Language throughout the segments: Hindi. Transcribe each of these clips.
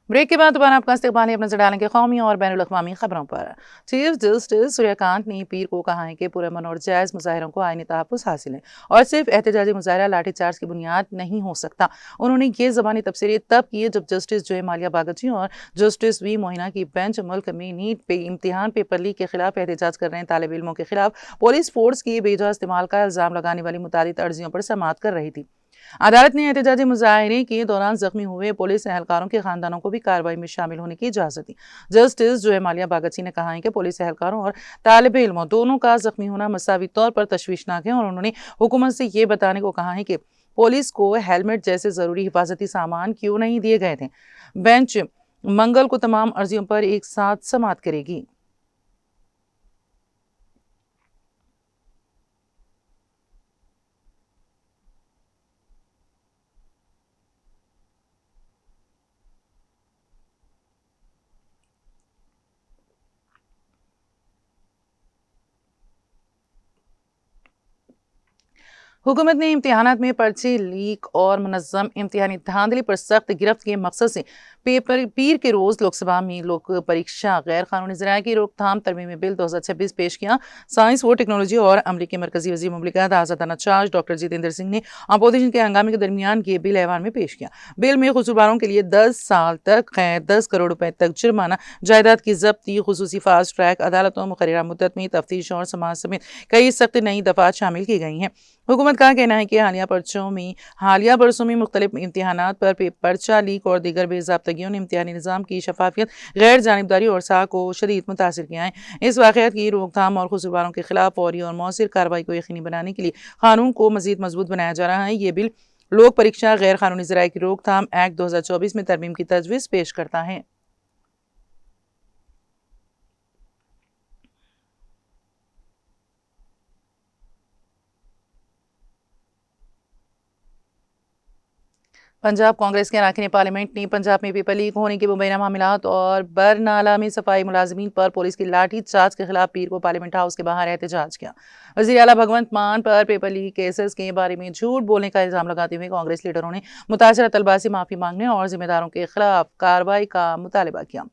ब्रेक के बाद दोबारा आपका इस्तकबाल है। अब नजर डालेंगे कौमी और बैनुल अक़वामी खबरों पर। चीफ जस्टिस सूर्यकांत ने पीर को कहा है कि पुरअमन और जायज़ मुजाहिरों को आईनी तहफ़्फ़ुज़ हासिल है और सिर्फ एहतजाजी मुजाहरा लाठीचार्ज की बुनियाद नहीं हो सकता। उन्होंने ये ज़बानी तबसरे तब किए जब जस्टिस जो मालिया बागची और जस्टिस वी मोहिना की बेंच मुल्क में नीट पे इम्तिहान पेपर लीक के खिलाफ एहतजाज कर रहे तालिब इल्मों के खिलाफ पुलिस फोर्स की बेजा इस्तेमाल का इल्ज़ाम लगाने वाली मुतादिद अर्जियों पर समाअत कर रही थी। अदालत ने एहतजाजी मुजाहरे के दौरान जख्मी हुए पुलिस एहलकारों के खानदानों को भी कार्रवाई में शामिल होने की इजाजत दी। जस्टिस जो मालिया बागची ने कहा है कि पुलिस एहलकारों और तालिब इल्मों दोनों का जख्मी होना मसावी तौर पर तशवीशनाक है और उन्होंने हुकूमत से ये बताने को कहा है कि पुलिस को हेलमेट जैसे जरूरी हिफाजती सामान क्यों नहीं दिए गए थे। बेंच मंगल को तमाम अर्जियों पर एक साथ समाअत करेगी। हुकूमत ने इम्तिहानात में पर्चे लीक और मुनज़्ज़म इम्तिहानी धांधली पर सख्त गिरफ्त के मकसद से पीर के रोज़ लोकसभा में लोक परीक्षा गैर कानूनी ज़राए की रोकथाम तरमीमी बिल 2026 पेश किया। साइंस व टेक्नोलॉजी और अमले के मरकजी वज़ीर मुमलिकत आज़ादाना चार्ज डॉक्टर जितेंद्र सिंह ने अपोजिशन के हंगामे के दरमियान ये बिल ऐवान में पेश किया। बिल में कसूरवारों के लिए 10 साल तक कैद, 10 करोड़ रुपए तक जुर्माना, जायदाद की जब्ती, खुसूसी फास्ट ट्रैक अदालतों, मुकर्ररा मुद्दत में तफ्तीश और समाज समेत कई सख्त नई दफात शामिल की गई हैं। हुकूमत का कहना है कि हालिया बरसों में मुख्तलिफ इम्तिहानात पर पर्चा लीक और दीगर बेज़ाब्तगियों ने इम्तिहानी निज़ाम की शफाफियत, गैर जानिबदारी और साख को शदीद मुतासिर किया है। इस वाक़यात की रोकथाम और कसूरवारों के खिलाफ फौरी और मौसर कार्रवाई को यकीनी बनाने के लिए कानून को मजीद मजबूत बनाया जा रहा है। ये बिल लोक परीक्षा गैर कानूनी ज़राए की रोकथाम एक्ट 2024 में तरमीम की तजवीज़ पेश करता है। पंजाब कांग्रेस के अरकान पार्लियामेंट ने पंजाब में पेपर लीक होने के मुबैना मामलात और बरनाला में सफाई मुलाजमीन पर पुलिस की लाठी चार्ज के खिलाफ पीर को पार्लियामेंट हाउस के बाहर एहतजाज किया। वज़ीर आला भगवंत मान पर पेपर लीक केसेस के बारे में झूठ बोलने का इल्जाम लगाते हुए कांग्रेस लीडरों ने मुतासरा तलबा से माफी मांगने और जिम्मेदारों के खिलाफ कार्रवाई का मुतालबा किया।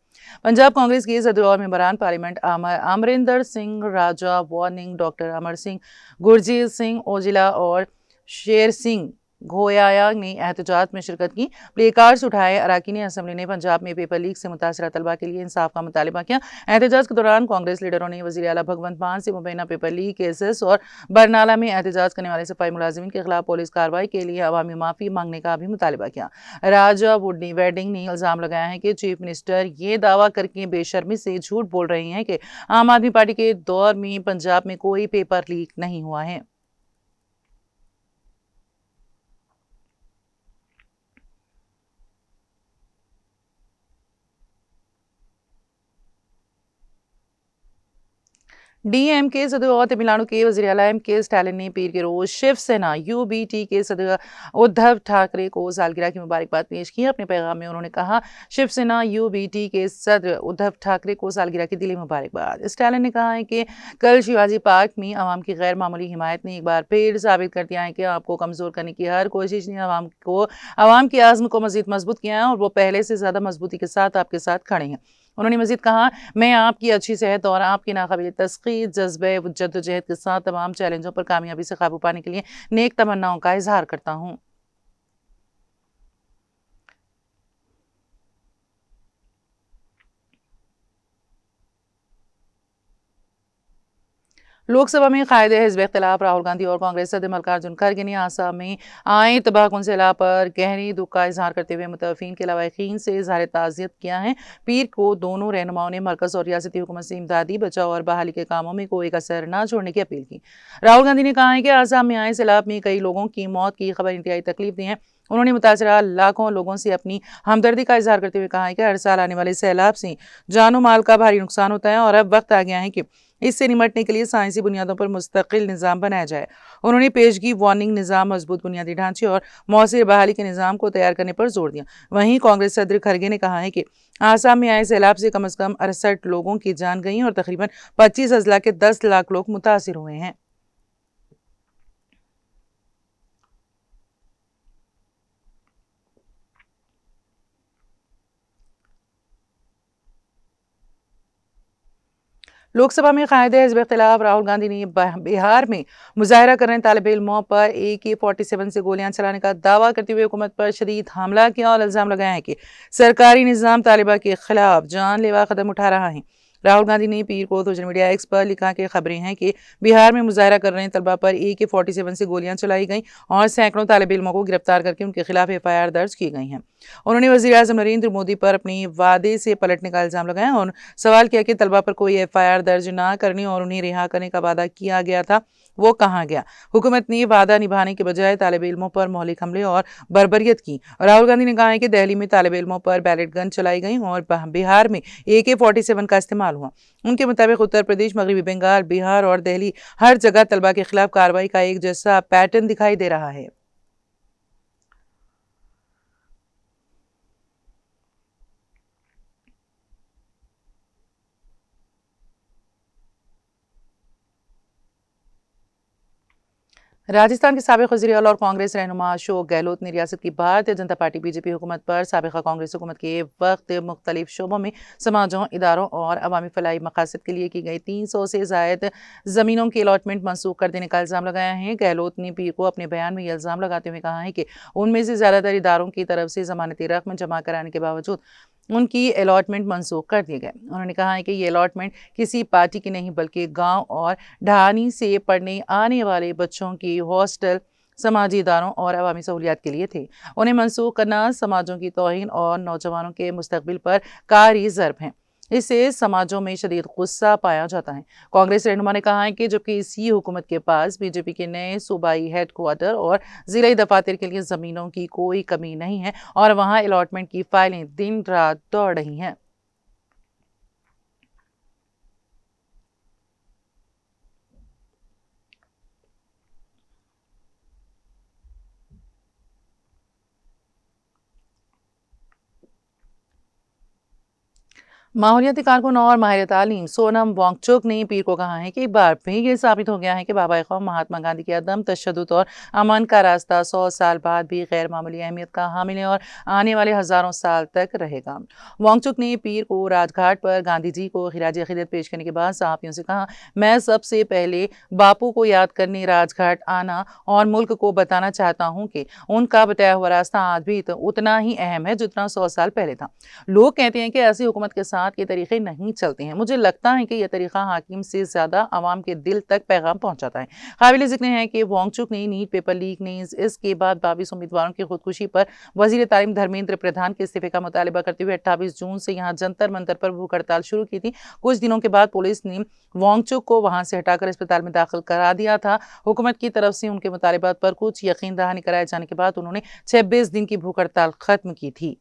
पंजाब कांग्रेस के सदर और मेंबरान पार्लियामेंट अमरिंदर सिंह राजा वार्निंग, डॉक्टर अमर सिंह, गुरजीत सिंह ओजिला और शेर सिंह घोयाया ने एहतजाज में शिरकत की। प्ले कार्ड्स उठाए अरकान असम्बली ने पंजाब में पेपर लीक से मुतासरा तलबा के लिए इंसाफ का मुतालबा किया। एहतजाज के दौरान कांग्रेस लीडरों ने वज़ीर आला भगवंत मान से मुबैना पेपर लीक केसेस और बरनाला में एहतजाज करने वाले सफाई मुलाजिमीन के खिलाफ पुलिस कार्रवाई के लिए अवामी माफी मांगने का भी मुतालबा किया। राजा वुडनी वेडिंग ने इल्जाम लगाया है कि चीफ मिनिस्टर ये दावा करके बेशर्मी से झूठ बोल रहे हैं कि आम आदमी पार्टी के दौर में पंजाब में कोई पेपर लीक नहीं हुआ है। डीएम के सदर और तमिलनाडु के वज़ीर आला के स्टालिन ने पीर के रोज शिवसेना यूबीटी के सदर उद्धव ठाकरे को सालगिरह की मुबारकबाद पेश की। अपने पैगाम में उन्होंने कहा, शिवसेना यूबीटी के सदर उद्धव ठाकरे को सालगिरह की दिली मुबारकबाद। स्टालिन ने कहा है कि कल शिवाजी पार्क में अवाम की गैर मामूली हिमायत ने एक बार फिर साबित कर दिया है कि आपको कमजोर करने की हर कोशिश ने अवाम की आज़्म को मजीद मजबूत किया है और वो पहले से ज्यादा मजबूती के साथ आपके साथ खड़े हैं। उन्होंने मजीद कहा, मैं आपकी अच्छी सेहत और आपकी नाकाबिल तस्कीर जज्बे जद्दोजहद के साथ तमाम चैलेंजों पर कामयाबी से काबू पाने के लिए नेक तमन्नाओं का इजहार करता हूँ। लोकसभा में कायदे हिज़्ब इख्तिलाफ राहुल गांधी और कांग्रेस सदर मल्लिकार्जुन खड़गे ने आसाम में आए तबाहकुन सैलाब पर गहरी दुख का इजहार करते हुए मुतफिन के लवाहिकीन से इजहार ताज़ियत किया है। पीर को दोनों रहनुमाओं ने मरकज़ और रियासती हुकूमत से इमदादी, बचाव और बहाली के कामों में कोई कसर न छोड़ने की अपील की। राहुल गांधी ने कहा है कि आसाम में आए सैलाब में कई लोगों की मौत की खबर इंतहाई तकलीफ दी है। उन्होंने मुतासरा लाखों लोगों से अपनी हमदर्दी का इजहार करते हुए कहा है कि हर साल आने वाले सैलाब से जानो माल का भारी नुकसान होता है और अब वक्त आ गया है कि इससे निमटने के लिए साइंसी बुनियादों पर मुस्तकिल निज़ाम बनाया जाए। उन्होंने पेशगी वार्निंग निज़ाम, मजबूत बुनियादी ढांचे और मौसर बहाली के निज़ाम को तैयार करने पर जोर दिया। वहीं कांग्रेस सदर खड़गे ने कहा है कि आसाम में आए सैलाब से कम अज कम 68 लोगों की जान गई और तकरीबन 25 अजला के 10 लाख लोग मुतासिर हुए हैं। लोकसभा में कायदे हिज़्ब इख्तिलाफ राहुल गांधी ने बिहार में मुजाहरा कर रहे तालिब इल्मों पर AK-47 से गोलियां चलाने का दावा करते हुए हुकूमत पर शदीद हमला किया और इल्जाम लगाया है कि सरकारी निज़ाम तालिबा के खिलाफ जानलेवा कदम उठा रहा है। राहुल गांधी ने पीर को सोशल मीडिया एक्स पर लिखा कि खबरें हैं कि बिहार में मुजाहरा कर रहे तलबा पर AK-47 से गोलियां चलाई गईं और सैकड़ों तालिब इल्मों को गिरफ्तार करके उनके खिलाफ FIR दर्ज की गई हैं। उन्होंने वज़ीर आज़म नरेंद्र मोदी पर अपने वादे से पलटने का इल्ज़ाम लगाया और सवाल किया कि तलबा पर कोई FIR दर्ज ना करने और उन्हें रिहा करने का वादा किया गया था, वो कहाँ गया। हुकूमत ने वादा निभाने के बजाय तालिब इल्मों पर मौलिक हमले और बर्बरियत की। राहुल गांधी ने कहा है कि दिल्ली में तालिब इल्मों पर बैलेट गन चलाई गई और बिहार में AK-47 का इस्तेमाल हुआ। उनके मुताबिक उत्तर प्रदेश, मगरबी बंगाल, बिहार और दिल्ली हर जगह तलबा के खिलाफ कार्रवाई का एक जैसा पैटर्न दिखाई दे रहा है। राजस्थान के साबिक वज़ीर आला और कांग्रेस रहनुमा अशोक गहलोत ने रियासत की भारतीय जनता पार्टी BJP हुकूमत पर साबिक़ा कांग्रेस हुकूमत के वक्त मुख्तलिफ शोबों में समाजों, इदारों और अवामी फलाही मकासद के लिए की गई 300 से ज़ायद ज़मीनों की अलॉटमेंट मनसूख कर देने का इल्ज़ाम लगाया है। गहलोत ने पीर को अपने बयान में यह इल्ज़ाम लगाते हुए कहा है कि उनमें से ज़्यादातर इदारों की तरफ से ज़मानती रकम जमा कराने के बावजूद उनकी अलॉटमेंट मनसूख कर दिए गए। उन्होंने कहा है कि ये अलॉटमेंट किसी पार्टी की नहीं बल्कि गांव और ढानी से पढ़ने आने वाले बच्चों की हॉस्टल, समाजी इदारों और अवामी सहूलियात के लिए थे। उन्हें मनसूख करना समाजों की तौहीन और नौजवानों के मुस्तकबिल पर कारी ज़र्ब है। इससे समाजों में शदीद गुस्सा पाया जाता है। कांग्रेस रहनुमा ने कहा है कि जबकि इसी हुकूमत के पास BJP के नए सूबाई हेडक्वार्टर और ज़िलाई दफातर के लिए ज़मीनों की कोई कमी नहीं है और वहाँ अलॉटमेंट की फाइलें दिन रात दौड़ रही हैं। माहौलियाती कारकुन और माहिर तालीम सोनम वांगचुक ने पीर को कहा है कि एक बार फिर ये साबित हो गया है कि बाबा कौम महात्मा गांधी के अदम तशद्दुद और अमन का रास्ता 100 साल बाद भी गैर मामूली अहमियत का हामिल है और आने वाले हज़ारों साल तक रहेगा। वांगचुक ने पीर को राजघाट पर गांधी जी को खिराज अकीदत पेश करने के बाद सहाफ़ियों से कहा, मैं सबसे पहले बापू को याद करने राजघाट आना और मुल्क को बताना चाहता हूँ कि उनका बताया हुआ रास्ता आज भी उतना ही अहम है जितना 100 साल पहले था। लोग कहते हैं कि ऐसी हुकूमत के साथ के तरीके नहीं चलते हैं। मुझे लगता है कि यह तरीका हाकिम से ज्यादा आवाम के दिल तक पैगाम पहुंचाता है। काबिल जिक्र है कि वांगचुक ने नीट पेपर लीक ने इसके बाद 22 उम्मीदवारों की खुदकुशी पर वजीर तालीम धर्मेंद्र प्रधान के इस्तीफे का मुतालबा करते हुए 28 जून से यहां जंतर मंतर पर भूख हड़ताल शुरू की थी। कुछ दिनों के बाद पुलिस ने वांगचुक को वहां से हटाकर अस्पताल में दाखिल करा दिया था। हुकूमत की तरफ से उनके मुतालबात पर कुछ यकीन दहानी कराए जाने के बाद उन्होंने 26 दिन की भूख हड़ताल खत्म की थी।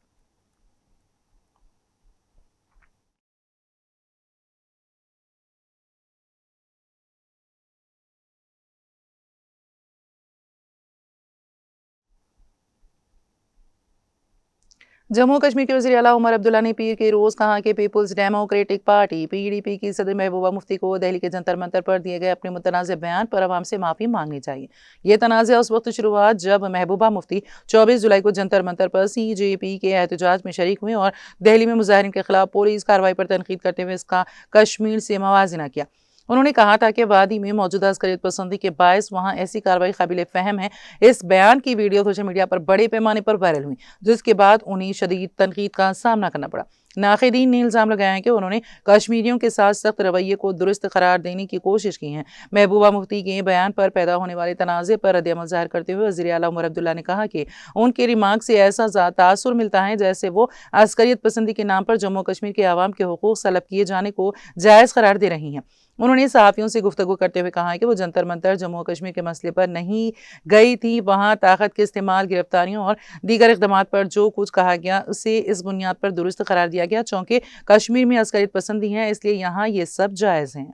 जम्मू कश्मीर के वज़ीर आला उमर अब्दुल्ला ने पीर के रोज़ कहा कि पीपुल्स डेमोक्रेटिक पार्टी PDP की सदर महबूबा मुफ्ती को दिल्ली के जंतर मंतर पर दिए गए अपने मुतनाज़ बयान पर आवाम से माफ़ी मांगनी चाहिए। ये तनाज़ा उस वक्त शुरू हुआ जब महबूबा मुफ्ती 24 जुलाई को जंतर मंतर पर CJP के एहतजाज में शरीक हुए और दिल्ली में मुजाहिरीन के खिलाफ पुलिस कार्रवाई पर तनकीद करते हुए इसका कश्मीर से मवाजना किया। उन्होंने कहा था कि वादी में मौजूदा अस्करियत पसंदी के बायस वहाँ ऐसी कार्रवाई काबिल फ़हम है। इस बयान की वीडियो सोशल मीडिया पर बड़े पैमाने पर वायरल हुई, जिसके बाद उन्हें शदीद तनकीद का सामना करना पड़ा। नाक़िदीन ने इल्ज़ाम लगाया है कि उन्होंने कश्मीरियों के साथ सख्त रवैये को दुरुस्त करार देने की कोशिश की है। महबूबा मुफ्ती के बयान पर पैदा होने वाले तनाज़े पर रद्द-ए-अमल ज़ाहिर करते हुए वज़ीर आला उमर अब्दुल्ला ने कहा कि उनके रिमार्क से ऐसा तासुर मिलता है जैसे वो अस्करियत पसंदी के नाम पर जम्मू कश्मीर के आवाम के हुकूक सलब किए जाने को जायज़ करार दे रही हैं। उन्होंने सहाफ़ियों से गुफ्तगू करते हुए कहा कि वो जंतर मंतर जम्मू कश्मीर के मसले पर नहीं गई थी। वहाँ ताकत के इस्तेमाल, गिरफ्तारियों और दीगर इक़दामात पर जो कुछ कहा गया उसे इस बुनियाद पर दुरुस्त करार दिया गया चूँकि कश्मीर में अस्करियत पसंदी है, इसलिए यहाँ ये सब जायज़ हैं।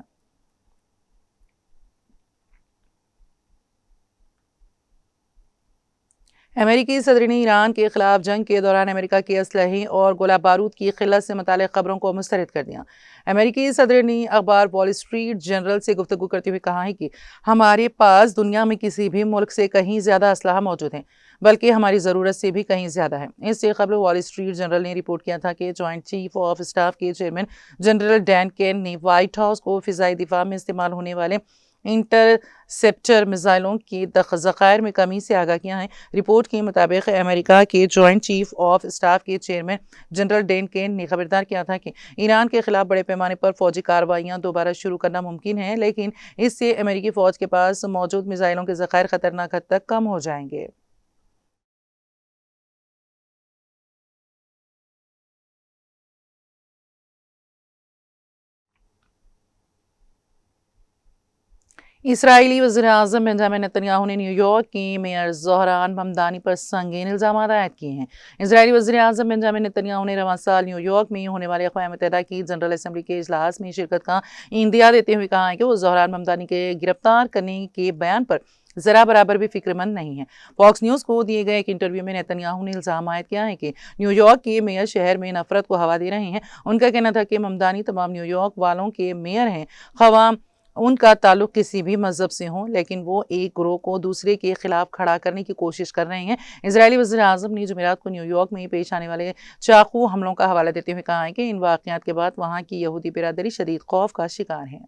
अमेरिकी सदर ने ईरान के खिलाफ जंग के दौरान अमेरिका के असलहे और गोला बारूद की किल्लत से मुतालिक खबरों को मुस्तरद कर दिया। अमेरिकी सदर ने अखबार वॉल स्ट्रीट जर्नल से गुफ्तगू करते हुए कहा है कि हमारे पास दुनिया में किसी भी मुल्क से कहीं ज़्यादा असलहा मौजूद है, बल्कि हमारी ज़रूरत से भी कहीं ज़्यादा है। इससे कबल वॉल स्ट्रीट जर्नल ने रिपोर्ट किया था कि जॉइंट चीफ ऑफ स्टाफ के चेयरमैन जनरल डैन केन ने व्हाइट हाउस को फ़िज़ाई दिफा में इस्तेमाल होने वाले इंटरसेप्टर मिसाइलों की ज़खायर में कमी से आगाह किया है। रिपोर्ट के मुताबिक अमेरिका के जॉइंट चीफ ऑफ स्टाफ के चेयरमैन जनरल डैन केन ने खबरदार किया था कि ईरान के खिलाफ बड़े पैमाने पर फौजी कार्रवाइयाँ दोबारा शुरू करना मुमकिन है, लेकिन इससे अमेरिकी फ़ौज के पास मौजूद मिसाइलों के ज़खायर ख़तरनाक हद तक कम हो जाएंगे। इसराइली वज़ीर-ए-आज़म बेंजामिन नेतन्याहू ने न्यूयॉर्क की मेयर ज़ोहरान ममदानी पर संगीन इल्ज़ाम आयद किए हैं। इसराइली वज़ीर-ए-आज़म बेंजामिन नेतन्याहू ने रवां साल न्यूयॉर्क में होने वाले अक़वाम मुत्तहिदा की जनरल असम्बली के इजलास में शिरकत का इंदिया देते हुए कहा है कि वो ज़ोहरान ममदानी के गिरफ्तार करने के बयान पर ज़रा बराबर भी फिक्रमंद नहीं है। फॉक्स न्यूज़ को दिए गए एक इंटरव्यू में नेतन्याहू ने इल्ज़ाम आयद किया है कि न्यूयॉर्क के मेयर शहर में नफरत को हवा दे रहे हैं। उनका कहना था कि ममदानी तमाम न्यूयॉर्क वालों के मेयर हैं, ख़वाह उनका ताल्लुक किसी भी मजहब से हो, लेकिन वो एक ग्रोह को दूसरे के खिलाफ खड़ा करने की कोशिश कर रहे हैं। इजरायली वज़ीर-ए-आज़म ने जुमेरात को न्यूयॉर्क में पेश आने वाले चाकू हमलों का हवाला देते हुए कहा है कि इन वाक़यात के बाद वहाँ की यहूदी बिरादरी शदीद खौफ का शिकार है।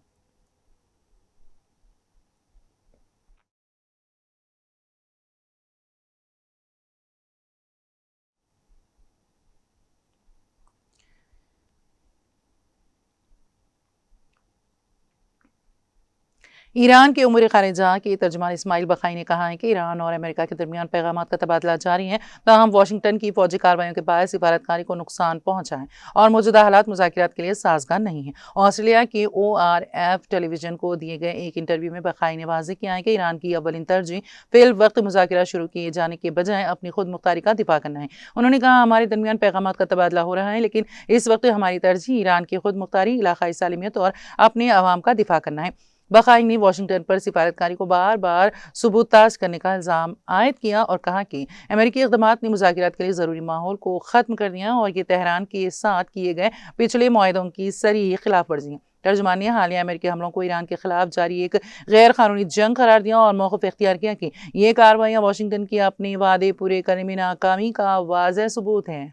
ईरान के उमूर ख़ारिजा के तर्जुमान इस्माइल बखाई ने कहा है कि ईरान और अमेरिका के दरमियान पैगामात का तबादला जारी है, ताहम वाशिंगटन की फ़ौजी कार्रवाइयों के बाद सिफारतकारी को नुकसान पहुंचा है और मौजूदा हालात मुज़ाकरात के लिए साज़गार नहीं है। ऑस्ट्रेलिया के ORF टेलीविज़न को दिए गए एक इंटरव्यू में बखाई ने वाज़ेह किया है कि ईरान की अव्वलिन तरजीह फ़िल वक्त मुज़ाकरा शुरू किए जाने के बजाय अपनी खुद मुख्तारी का दिफा करना है। उन्होंने कहा, हमारे दरमियान पैगामात का तबादला हो रहा है, लेकिन इस वक्त हमारी तरजीह ईरान की खुद मुख्तारी, इलाक़ाई सालिमियत और अपने अवाम का दिफा करना है। बखाई ने वाशिंगटन पर सिफारतकारी को बार बार सबूताज करने का इल्ज़ाम आयद किया और कहा कि अमेरिकी इक़दामात ने मुज़ाकरात के लिए ज़रूरी माहौल को ख़त्म कर दिया और ये तेहरान के साथ किए गए पिछले मुआहदों की सरीह खिलाफ वर्जी है। तर्जुमान ने हालिया अमेरिकी हमलों को ईरान के खिलाफ जारी एक गैर कानूनी जंग करार दिया और मौक़िफ़ इख्तियार किया कि ये कार्रवाइयाँ वाशिंगटन की अपने वादे पूरे करने में नाकामी का वाज़ेह सबूत है।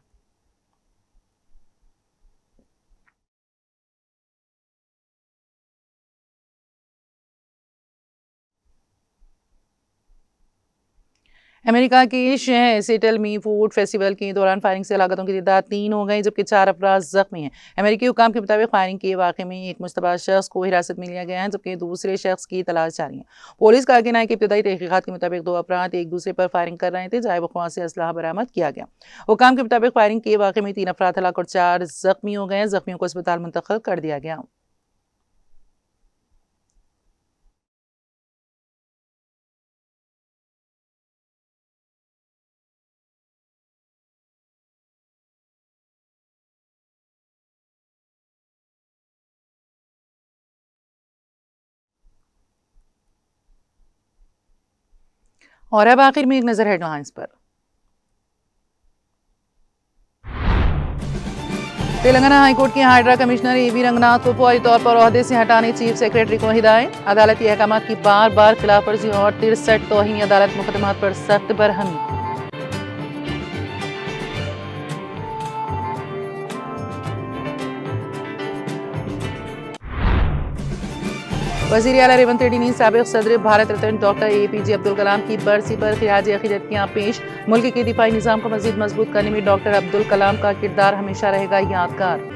अमेरिका के शहर सिएटल में फूड फेस्टिवल के दौरान फायरिंग से हलाकतों की तादाद 3 हो गई, जबकि 4 अफराद जख्मी हैं। अमेरिकी हुकाम के मुताबिक फायरिंग के वाक़े में एक मुश्तबा शख्स को हिरासत में लिया गया है, जबकि दूसरे शख्स की तलाश जारी है। पुलिस का कहना है कि इब्तदाई तहकीकात के मुताबिक 2 अफराद एक दूसरे पर फायरिंग कर रहे थे, जहां वक़्वा से असलहा बरामद किया गया। हुकाम के मुताबिक फायरिंग के वाक़े में 3 अफराद हलाक और 4 जख्मी हो गए। जख्मियों को अस्पताल मुंतकिल कर दिया गया। और अब आखिर में एक नज़र हेडलाइंस पर। तेलंगाना हाईकोर्ट के हाइड्रा कमिश्नर AV रंगनाथ को फौरी तौर पर ओहदे से हटाने चीफ सेक्रेटरी को हिदायत। अदालती अहकामात की बार बार खिलाफवर्जी और 63 तौहीन अदालत मुकदमात पर सख्त बरहमी। वज़ीर आला रेवंत रेड्डी ने साबिक़ सदर भारत रत्न डॉक्टर APJ अब्दुल कलाम की बरसी पर खिराज अक़ीदत किया पेश। मुल्क के दिफाई निज़ाम को मज़ीद मजबूत करने में डॉक्टर अब्दुल कलाम का किरदार हमेशा रहेगा यादगार।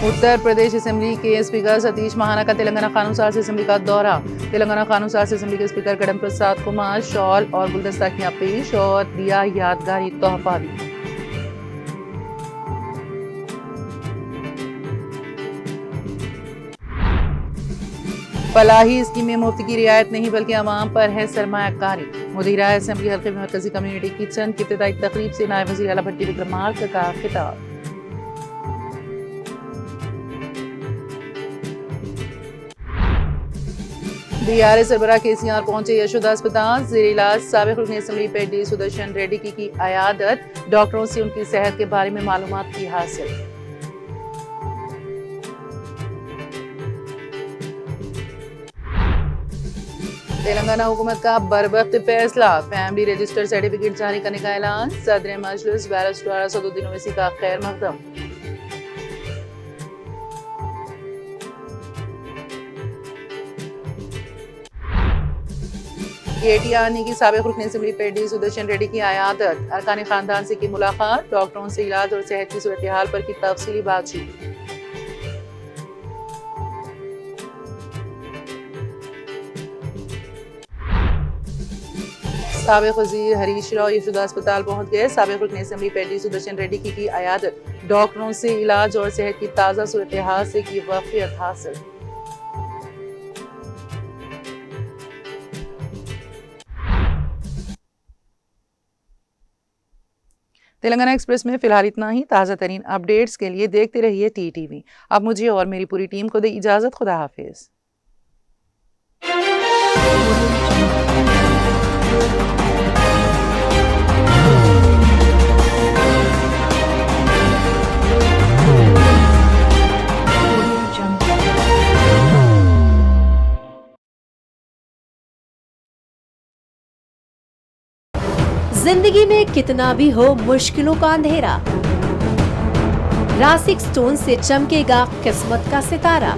उत्तर प्रदेश असेंबली के स्पीकर सतीश महाना का तेलंगाना कानून साज असेंबली का दौरा। तेलंगाना कानून साज असेंबली के स्पीकर कड़म प्रसाद कुमार शॉल और गुलदस्ता किया पेश और दिया यादगारी तोहफा भी। फलाही स्कीम में मुफ्त की रियायत नहीं बल्कि अवाम पर है सरमायाकारी। मुदीरा असेंबली हल्के में मरकजी कम्युनिटी किचन की इब्तिदाई तकरीब से नायब वज़ीर आला भट्टी विक्रमार्क का खिताब। बीआरएस सरबराह केसीआर पहुंचे यशोदा अस्पताल। ज़ेर इलाज साबिक़ रुकन असेंबली पेडी सुदर्शन रेड्डी की अयादत। डॉक्टरों से उनकी सेहत के बारे में मालूमात की हासिल। तेलंगाना हुकूमत का बरवक्त फैसला, फैमिली रजिस्टर सर्टिफिकेट जारी करने का ऐलान। सदर मजलिस बैरिस्टर असदुद्दीन ओवैसी का खैर मकदम। केटीआर की साबिक़ रुकन असेंबली पेडी सुदर्शन रेड्डी की अयादत। अरकान खानदान से की मुलाकात। डॉक्टरों से इलाज और सेहत की सूरत हाल पर की तफसीली बातचीत। साबिक़ वज़ीर हरीश राव यशोदा अस्पताल पहुंच गए। साबिक़ रुकन असेंबली पेडी सुदर्शन रेड्डी की अयादत। डॉक्टरों से इलाज और सेहत की ताज़ा सूरत हाल से की वाक़ियत हासिल। तेलंगाना एक्सप्रेस में फिलहाल इतना ही। ताज़ा तरीन अपडेट्स के लिए देखते रहिए TTV। अब मुझे और मेरी पूरी टीम को दे इजाज़त। खुदा हाफिज़। जिंदगी में कितना भी हो मुश्किलों का अंधेरा, रासिक स्टोन से चमकेगा किस्मत का सितारा।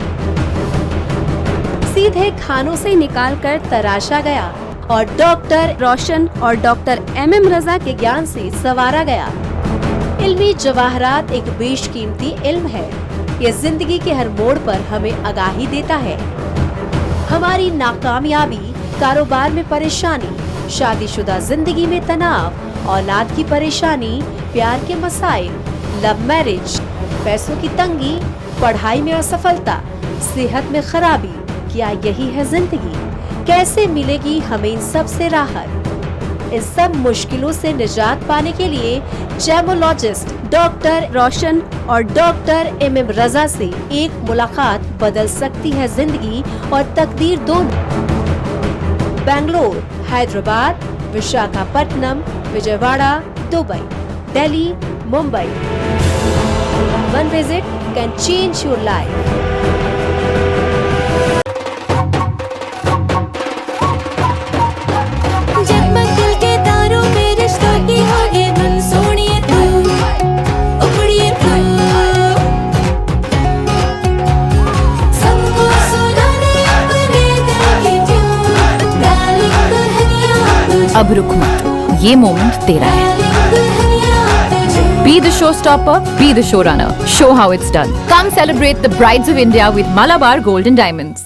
सीधे खानों से निकालकर तराशा गया और डॉक्टर रोशन और डॉक्टर MM रजा के ज्ञान से संवारा गया। इल्मी जवाहरात एक बेशकीमती इल्म है। ये जिंदगी के हर मोड़ पर हमें आगाही देता है। हमारी नाकामयाबी, कारोबार में परेशानी, शादीशुदा जिंदगी में तनाव, औलाद की परेशानी, प्यार के मसाइल, लव मैरिज, पैसों की तंगी, पढ़ाई में असफलता, सेहत में खराबी, क्या यही है जिंदगी? कैसे मिलेगी हमें इन सब से राहत? इस सब मुश्किलों से निजात पाने के लिए जेमोलॉजिस्ट डॉक्टर रोशन और डॉक्टर MM रजा से एक मुलाकात बदल सकती है जिंदगी और तकदीर दोनों। Bangalore, Hyderabad, Visakhapatnam, Vijayawada, Dubai, Delhi, Mumbai. One visit can change your life. जगमग दिल के तारों में रिश्तों की होगी धुन, सोनिए तू, उखड़िए तू, सबको सुनाने अपने दिल की ट्यून, डार्लिंग दुल्हनिया तुझे, अब रुक मत, ये मोमेंट तेरा है। डार्लिंग दुल्हनिया तुझे। Be the showstopper, be the showrunner. Show how it's done. Come celebrate the brides of India with Malabar Gold and Diamonds.